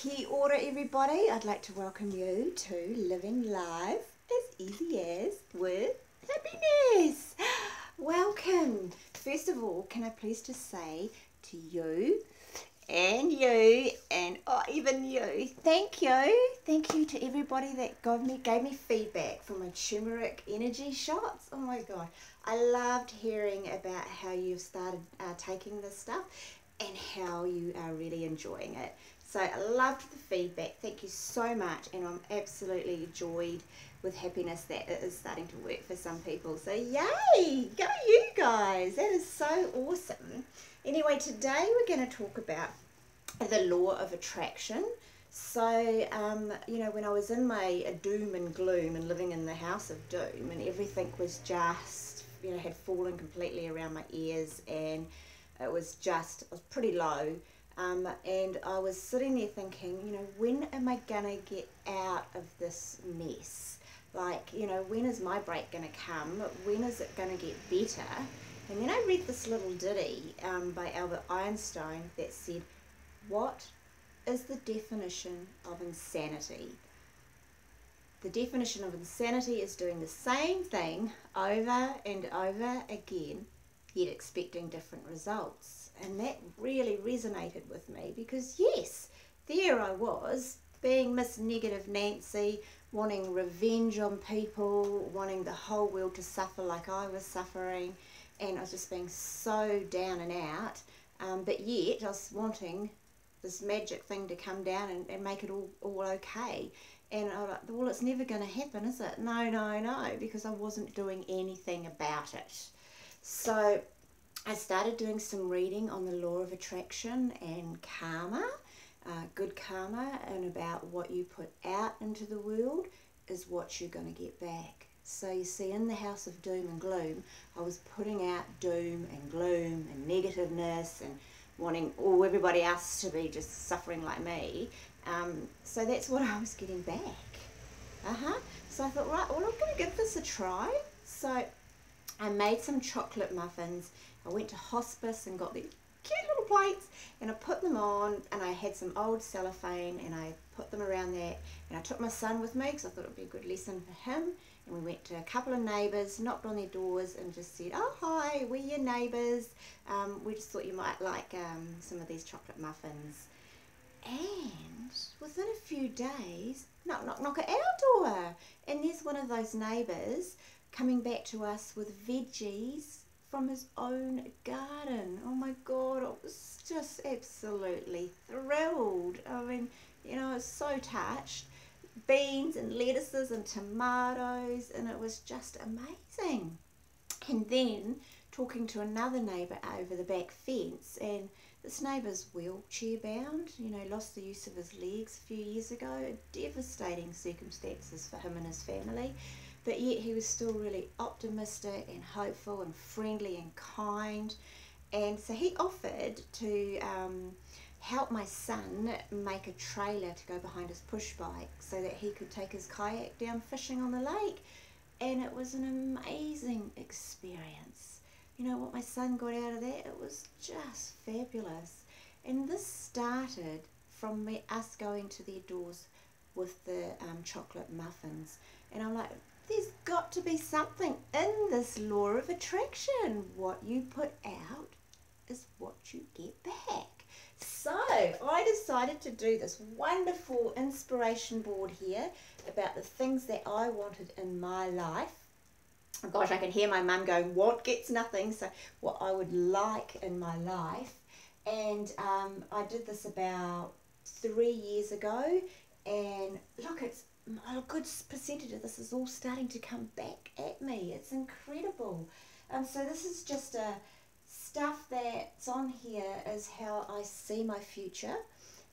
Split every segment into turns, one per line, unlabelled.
Kia ora everybody, I'd like to welcome you to Living Life as Easy As with Happiness. Welcome. First of all, can I please just say to you and even you, thank you. Thank you to everybody that gave me feedback for my turmeric energy shots. Oh my God, I loved hearing about how you've started taking this stuff and how you are really enjoying it. So I loved the feedback. Thank you so much, and I'm absolutely joyed with happiness that it is starting to work for some people. So yay, go you guys. That is so awesome. Anyway, today we're going to talk about the law of attraction. So, you know, when I was in my doom and gloom and living in the house of doom and everything was just, you know, had fallen completely around my ears and it was pretty low. And I was sitting there thinking, you know, when am I going to get out of this mess? Like, you know, when is my break going to come? When is it going to get better? And then I read this little ditty by Albert Einstein that said, what is the definition of insanity? The definition of insanity is doing the same thing over and over again, yet expecting different results. And that really resonated with me because yes, there I was being Miss Negative Nancy, wanting revenge on people, wanting the whole world to suffer like I was suffering, and I was just being so down and out, but yet I was wanting this magic thing to come down and make it all okay. And I was like, well, it's never going to happen, is it? No, because I wasn't doing anything about it. So I started doing some reading on the law of attraction and karma, good karma, and about what you put out into the world is what you're going to get back. So you see, in the house of doom and gloom, I was putting out doom and gloom and negativeness and wanting everybody else to be just suffering like me. So that's what I was getting back. So I thought, right, well, I'm going to give this a try. So I made some chocolate muffins. I went to hospice and got these cute little plates and I put them on, and I had some old cellophane and I put them around that, and I took my son with me because I thought it would be a good lesson for him, and we went to a couple of neighbours, knocked on their doors and just said, oh hi, we're your neighbours, we just thought you might like some of these chocolate muffins. And within a few days, knock at our door, and there's one of those neighbours coming back to us with veggies from his own garden. Oh my God, I was just absolutely thrilled. I mean, you know, I was so touched. Beans and lettuces and tomatoes, and it was just amazing. And then talking to another neighbour over the back fence, and this neighbour's wheelchair bound, you know, lost the use of his legs a few years ago, devastating circumstances for him and his family. But yet he was still really optimistic and hopeful and friendly and kind. And so he offered to help my son make a trailer to go behind his push bike so that he could take his kayak down fishing on the lake. And it was an amazing experience. You know what my son got out of that? It was just fabulous. And this started from us going to their doors with the chocolate muffins. And I'm like, there's got to be something in this law of attraction. What you put out is what you get back. So I decided to do this wonderful inspiration board here about the things that I wanted in my life. Oh gosh, I can hear my mum going, what gets nothing? So what I would like in my life. And I did this about 3 years ago, and look, it's a good percentage of this is all starting to come back at me. It's incredible. So this is just stuff that's on here is how I see my future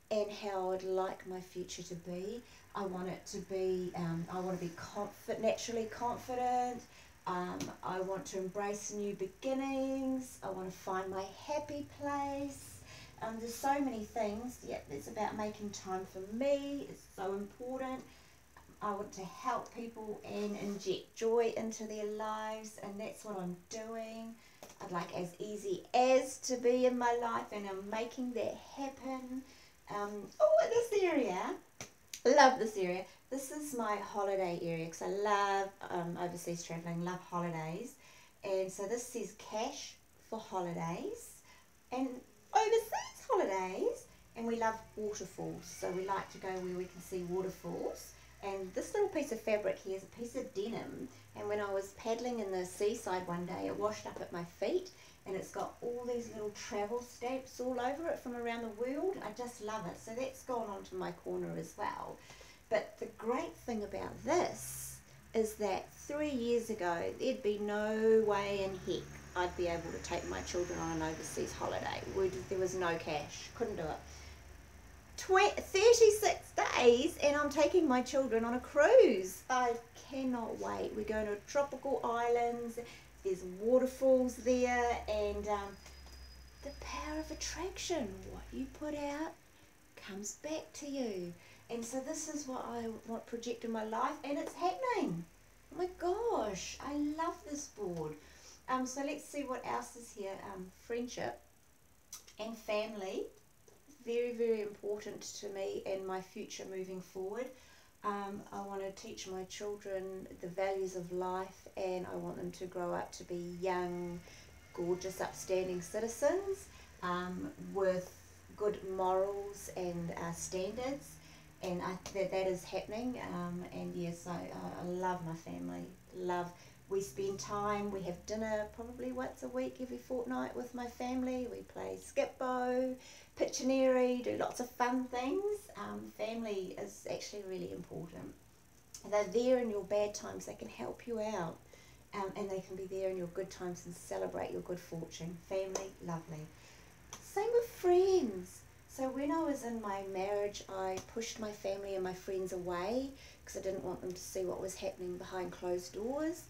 and how I'd like my future to be. I want it to be, I want to be naturally confident. I want to embrace new beginnings. I want to find my happy place. There's so many things. Yep, it's about making time for me. It's so important. I want to help people and inject joy into their lives, and that's what I'm doing. I'd like as easy as to be in my life, and I'm making that happen. Oh, this area, love this area. This is my holiday area because I love overseas travelling, love holidays. And so this says cash for holidays and overseas holidays. And we love waterfalls, so we like to go where we can see waterfalls. And this little piece of fabric here is a piece of denim, and when I was paddling in the seaside one day, it washed up at my feet, and it's got all these little travel stamps all over it from around the world. I just love it, so that's gone onto my corner as well. But the great thing about this is that 3 years ago, there'd be no way in heck I'd be able to take my children on an overseas holiday. There was no cash, couldn't do it. 36 days and I'm taking my children on a cruise. I cannot wait. We're going to tropical islands, there's waterfalls there, and the power of attraction. What you put out comes back to you. And so this is what I want to project in my life, and it's happening. Oh my gosh, I love this board. So let's see what else is here. Friendship and family. Very, very important to me and my future moving forward. I want to teach my children the values of life, and I want them to grow up to be young, gorgeous, upstanding citizens with good morals and standards, and that is happening. And yes, I love my family. We spend time, we have dinner probably once a week, every fortnight with my family. We play skip-bo, Pictionary, do lots of fun things. Family is actually really important. They're there in your bad times, they can help you out. And they can be there in your good times and celebrate your good fortune. Family, lovely. Same with friends. So when I was in my marriage, I pushed my family and my friends away because I didn't want them to see what was happening behind closed doors.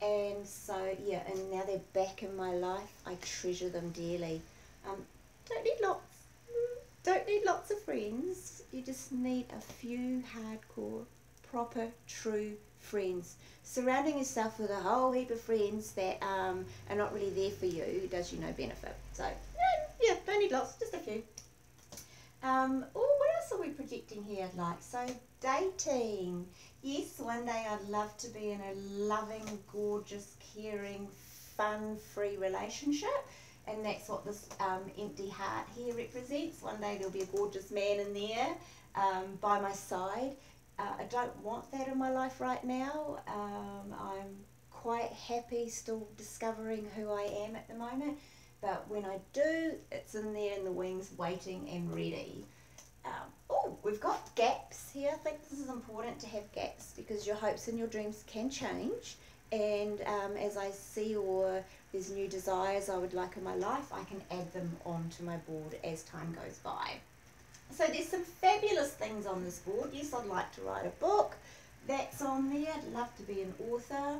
And so, yeah, and now they're back in my life. I treasure them dearly. Don't need lots of friends. You just need a few hardcore, proper, true friends. Surrounding yourself with a whole heap of friends that are not really there for you does you no benefit. So, yeah, don't need lots, just a few. What else are we projecting here? So dating. Yes, one day I'd love to be in a loving, gorgeous, caring, fun-free relationship. And that's what this empty heart here represents. One day there'll be a gorgeous man in there by my side. I don't want that in my life right now. I'm quite happy still discovering who I am at the moment. But when I do, it's in there in the wings, waiting and ready. We've got gaps here. I think this is important to have gaps because your hopes and your dreams can change. And as I see or there's new desires I would like in my life, I can add them onto my board as time goes by. So there's some fabulous things on this board. Yes, I'd like to write a book. That's on there. I'd love to be an author.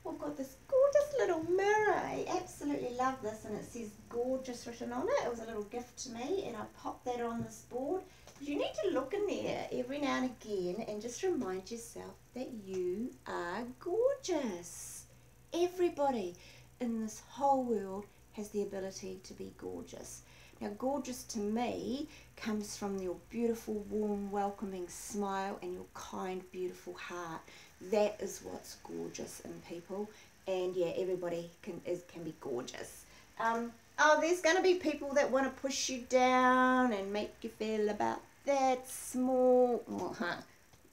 I've got this gorgeous little mirror. I absolutely love this, and it says gorgeous written on it. It was a little gift to me, and I popped that on this board. But you need to look in there every now and again and just remind yourself that you are gorgeous. Everybody in this whole world has the ability to be gorgeous. Now, gorgeous to me comes from your beautiful, warm, welcoming smile and your kind, beautiful heart. That is what's gorgeous in people. And yeah, everybody can be gorgeous. There's going to be people that want to push you down and make you feel about that small.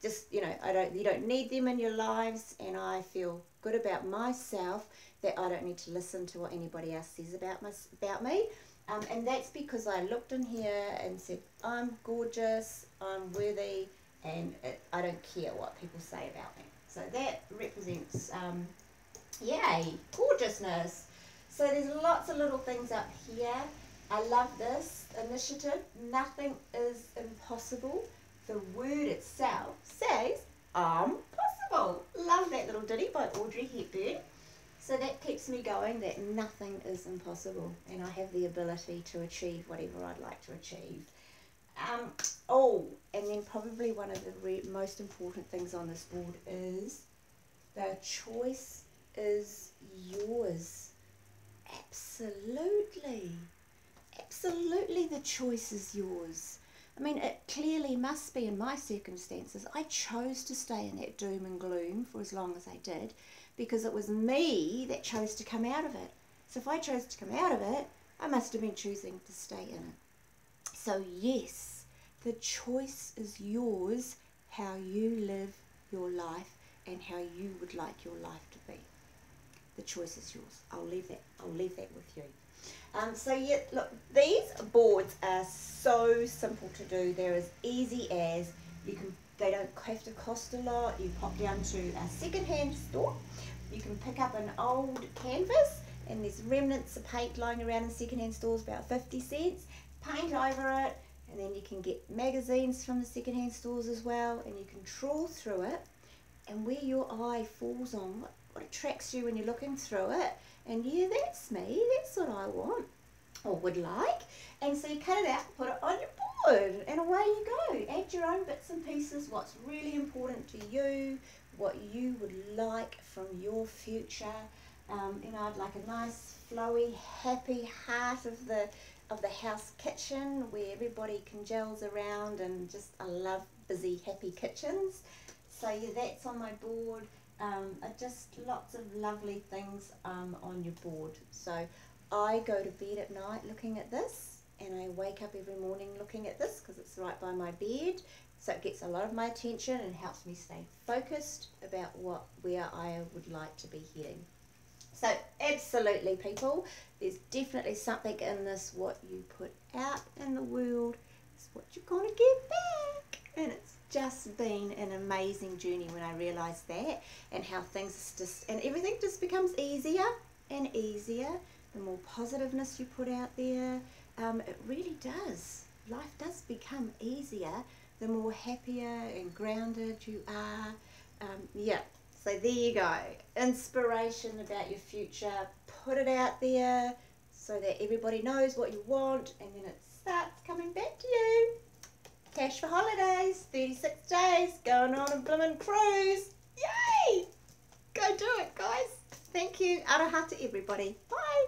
Just, you don't need them in your lives, and I feel good about myself that I don't need to listen to what anybody else says about me. And that's because I looked in here and said, I'm gorgeous, I'm worthy, and I don't care what people say about me. So that represents, yay, gorgeousness. So there's lots of little things up here. I love this initiative. Nothing is impossible. The word itself says, I'm possible. Love that little ditty by Audrey Hepburn. So that keeps me going, that nothing is impossible, and I have the ability to achieve whatever I'd like to achieve. And then probably one of the most important things on this board is the choice is yours. Absolutely. Absolutely the choice is yours. I mean, it clearly must be in my circumstances. I chose to stay in that doom and gloom for as long as I did because it was me that chose to come out of it. So if I chose to come out of it, I must have been choosing to stay in it. So yes, the choice is yours, how you live your life and how you would like your life to be. The choice is yours. I'll leave that with you. So yeah, look, these boards are so simple to do. They're as easy as they don't have to cost a lot. You pop down to a second-hand store. You can pick up an old canvas, and there's remnants of paint lying around in second-hand stores, about 50 cents. Paint over it, and then you can get magazines from the second-hand stores as well, and you can trawl through it, and where your eye falls on what attracts you when you're looking through it, and yeah, that's me, that's what I want or would like, and so you cut it out, put it on your board, and away you go. Add your own bits and pieces, what's really important to you, what you would like from your future. You know, I'd like a nice flowy happy heart of the house kitchen where everybody congeals around, and just I love busy happy kitchens. So yeah, that's on my board. Just lots of lovely things on your board. So I go to bed at night looking at this, and I wake up every morning looking at this because it's right by my bed. So it gets a lot of my attention and helps me stay focused about where I would like to be heading. So absolutely, people, there's definitely something in this. What you put out in the world is what you're going to get back. And it's just been an amazing journey when I realised that, and how and everything just becomes easier and easier. The more positiveness you put out there, it really does. Life does become easier the more happier and grounded you are. Yeah. So there you go. Inspiration about your future. Put it out there so that everybody knows what you want, and then it starts coming back to you. Cash for holidays, 36 days, going on a blooming cruise. Yay! Go do it, guys. Thank you. Aroha to everybody. Bye.